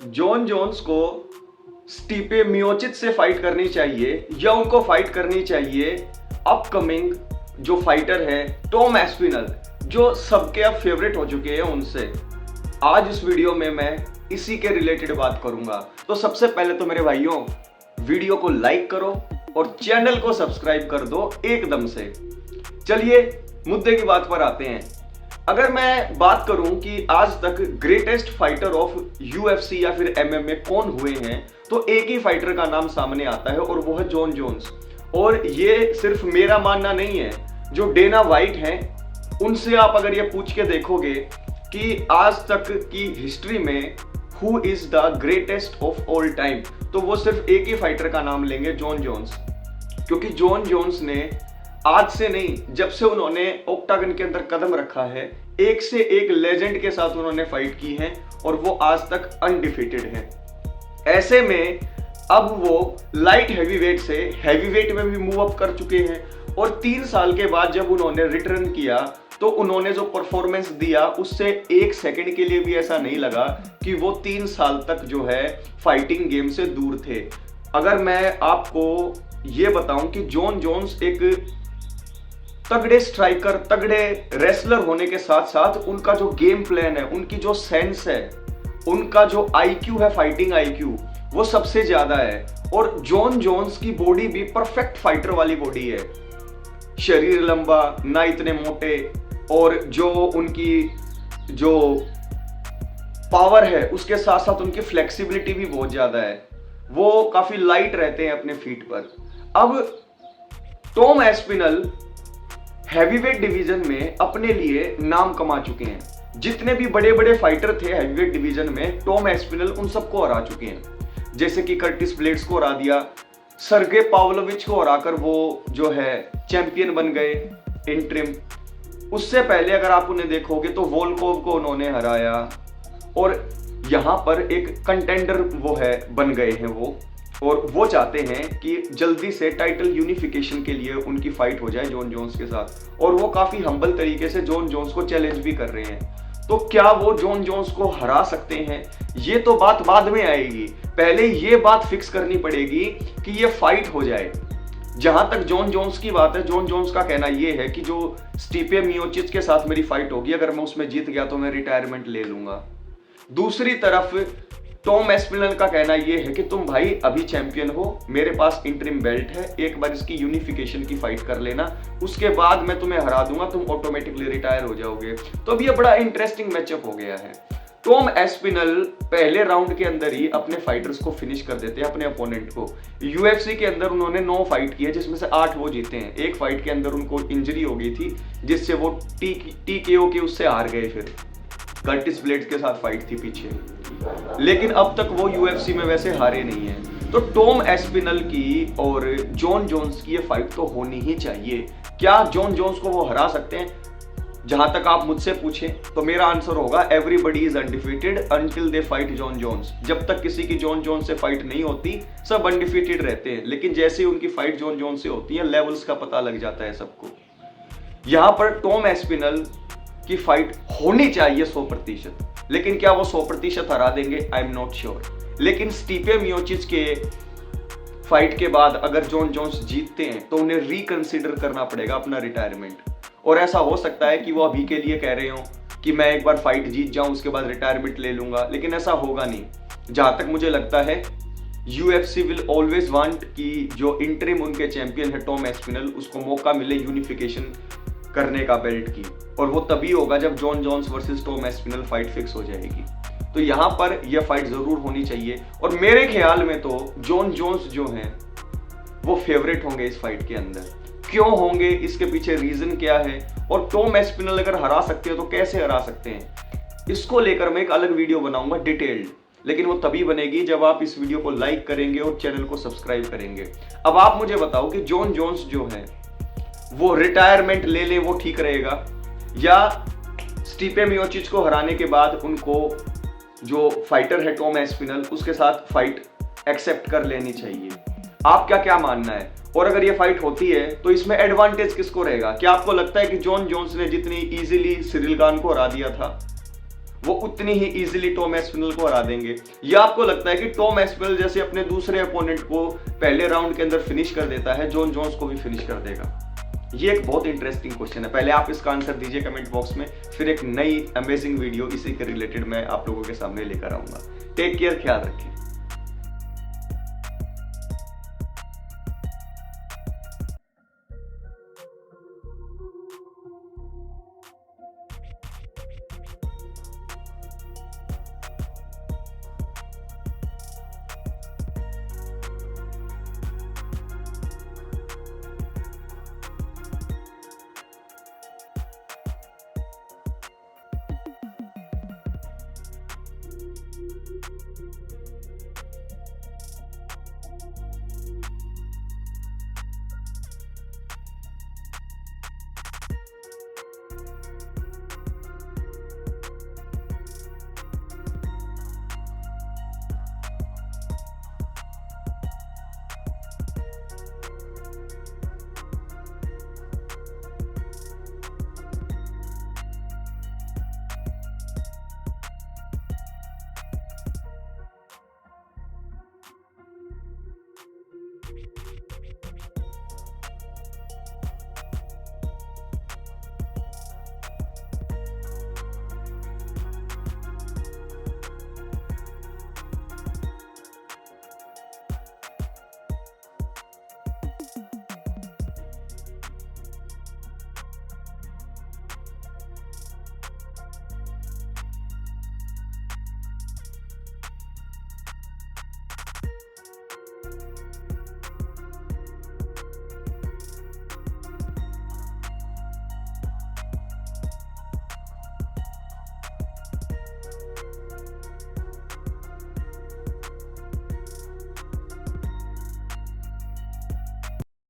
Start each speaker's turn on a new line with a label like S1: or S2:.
S1: Jon Jones को स्टिपे मियोचिच से fight करनी चाहिए या उनको फाइट करनी चाहिए अपकमिंग जो फाइटर है टॉम एस्पिनल, जो सबके अब फेवरेट हो चुके हैं उनसे। आज इस वीडियो में मैं इसी के रिलेटेड बात करूंगा। तो सबसे पहले तो मेरे भाइयों, वीडियो को लाइक करो और चैनल को सब्सक्राइब कर दो एकदम से। चलिए मुद्दे की बात पर आते हैं। अगर मैं बात करूं कि आज तक ग्रेटेस्ट फाइटर ऑफ यूएफसी या फिर एमएमए कौन हुए हैं, तो एक ही फाइटर का नाम सामने आता है और वो है जॉन जोन्स। और ये सिर्फ मेरा मानना नहीं है, जो डेना वाइट हैं उनसे आप अगर ये पूछ के देखोगे कि आज तक की हिस्ट्री में who is the greatest of all time, तो वो सिर्फ एक ही फाइटर का नाम लेंगे, जॉन जोन्स। क्योंकि जॉन जोन्स ने आज से नहीं, जब से उन्होंने ऑक्टागन के अंदर कदम रखा है, एक से एक लेजेंड के साथ उन्होंने फाइट की है और वो आज तक अनडिफीटेड है। ऐसे में अब वो लाइट हैवीवेट से हैवीवेट में भी मूव अप कर चुके हैं और 3 साल के बाद जब उन्होंने रिटर्न किया तो उन्होंने जो परफॉर्मेंस दिया उससे एक सेकंड के लिए भी ऐसा नहीं लगा कि वो 3 साल तक जो है फाइटिंग गेम से दूर थे। अगर मैं आपको ये बताऊं कि जॉन जोन्स एक तगड़े स्ट्राइकर, तगड़े रेसलर होने के साथ साथ उनका जो गेम प्लान है, उनकी जो सेंस है, उनका जो आईक्यू है, फाइटिंग आईक्यू, वो सबसे ज्यादा है। और जॉन जोन्स की बॉडी भी परफेक्ट फाइटर वाली बॉडी है। शरीर लंबा, ना इतने मोटे, और जो उनकी जो पावर है उसके साथ साथ उनकी फ्लेक्सिबिलिटी भी बहुत ज्यादा है। वो काफी लाइट रहते हैं अपने फीट पर। अब टॉम एस्पिनल हैवीवेट डिवीजन में अपने लिए नाम कमा चुके हैं। जितने भी बड़े बड़े फाइटर थे हैवीवेट डिवीजन में, टॉम एस्पिनल उन सबको हरा चुके हैं। जैसे कि कर्टिस ब्लेड्स को हरा दिया, सर्गे पाव्लोविच को हराकर वो जो है चैंपियन बन गए इंट्रिम। उससे पहले अगर आप उन्हें देखोगे तो वोल्कोव को उन्होंने हराया और यहां पर एक कंटेंडर वो है बन गए हैं वो, और वो चाहते हैं कि जल्दी से टाइटल यूनिफिकेशन के लिए उनकी फाइट हो जाए जॉन जोन्स के साथ। और वो काफी हम्बल तरीके से जॉन जोन्स को चैलेंज भी कर रहे हैं। तो क्या वो जॉन जोन्स को हरा सकते हैं, ये तो बात बाद में आएगी। पहले ये बात फिक्स करनी पड़ेगी कि ये फाइट हो जाए। जहां तक जॉन जोन्स की बात है, जॉन जोन्स का कहना यह है कि जो स्टिपे मियोचिच के साथ मेरी फाइट होगी, अगर मैं उसमें जीत गया तो मैं रिटायरमेंट ले लूंगा। दूसरी तरफ टॉम एस्पिनल का कहना यह है कि तुम भाई अभी चैंपियन हो, मेरे पास इंटरिम बेल्ट है, एक बार इसकी यूनिफिकेशन की फाइट कर लेना, उसके बाद मैं तुम्हें हरा दूंगा, तुम ऑटोमेटिकली रिटायर हो जाओगे। तो अब ये बड़ा इंटरेस्टिंग मैचअप हो गया है। टॉम एस्पिनल पहले राउंड के अंदर ही अपने फाइटर्स को फिनिश कर देते हैं, अपने अपोनेंट को। यूएफसी के अंदर उन्होंने 9 फाइट की है, जिसमें से 8 वो जीते हैं। एक फाइट के अंदर उनको इंजरी हो गई थी, जिससे वो टीकेओ के उससे हार गए। फिर कर्टिस ब्लेड्स के साथ फाइट थी पीछे, लेकिन अब तक वो यूएफसी में वैसे हारे नहीं है। तो टॉम एस्पिनल की और जॉन जोन्स की ये फाइट तो होनी ही चाहिए। क्या जॉन जोन्स को वो हरा सकते हैं? जहां तक आप मुझसे पूछें तो मेरा आंसर होगा everybody is undefeated until they fight Jon Jones. जब तक किसी की जॉन जोन्स से फाइट नहीं होती, सब अनडिफीटेड रहते हैं। लेकिन जैसे ही उनकी फाइट जॉन जोन्स से होती है, लेवल्स का पता लग जाता है सबको। यहां पर टॉम एस्पिनल की फाइट होनी चाहिए 100%, लेकिन क्या वो 100% हरा देंगे? I am not sure. लेकिन स्टिपे मियोचिच के फाइट के बाद अगर जॉन जोन्स जीतते हैं तो उन्हें रिकंसिडर करना पड़ेगा अपना रिटायरमेंट। और ऐसा हो सकता है कि वो अभी के लिए कह रहे हो कि मैं एक बार फाइट जीत जाऊं, उसके बाद रिटायरमेंट ले लूंगा, लेकिन ऐसा होगा नहीं। जहां तक मुझे लगता है यूएफसी विल ऑलवेज वांट कि जो इंटरिम उनके चैंपियन है टॉम एस्पिनल, उसको मौका मिले यूनिफिकेशन करने का बेल्ट की। और वो तभी होगा जब Jon Jones versus Tom Aspinall fight fix हो जाएगी। तो यहां पर यह फाइट जरूर होनी चाहिए। और मेरे ख्याल में तो जॉन जोन्स जो हैं वो फेवरेट होंगे इस फाइट के अंदर। क्यों होंगे, इसके पीछे रीजन क्या है, और टॉम एस्पिनल अगर हरा सकते हो तो कैसे हरा सकते हैं, इसको लेकर मैं एक अलग वीडियो बनाऊंगा डिटेल्ड। लेकिन वो तभी बनेगी जब आप इस वीडियो को लाइक करेंगे और चैनल को सब्सक्राइब करेंगे। अब आप मुझे बताओ कि जॉन जोन्स जो है वो रिटायरमेंट ले ले, वो ठीक रहेगा, या स्टिपे मियोचिच को हराने के बाद उनको जो फाइटर है टॉम एस्पिनल, उसके साथ फाइट एक्सेप्ट कर लेनी चाहिए? आपका क्या मानना है? और अगर ये फाइट होती है तो इसमें एडवांटेज किसको रहेगा? क्या आपको लगता है कि जॉन जोन्स ने जितनी इजीली सिरिल खान को हरा दिया था, वो उतनी ही इजीली टॉम एस्पिनल को हरा देंगे, या आपको लगता है कि टॉम एस्पिनल जैसे अपने दूसरे अपोनेंट को पहले राउंड के अंदर फिनिश कर देता है, जॉन जोन्स को भी फिनिश कर देगा? ये एक बहुत इंटरेस्टिंग क्वेश्चन है। पहले आप इसका आंसर दीजिए कमेंट बॉक्स में, फिर एक नई अमेजिंग वीडियो इसी के रिलेटेड मैं आप लोगों के सामने लेकर आऊंगा। टेक केयर, ख्याल रखिए।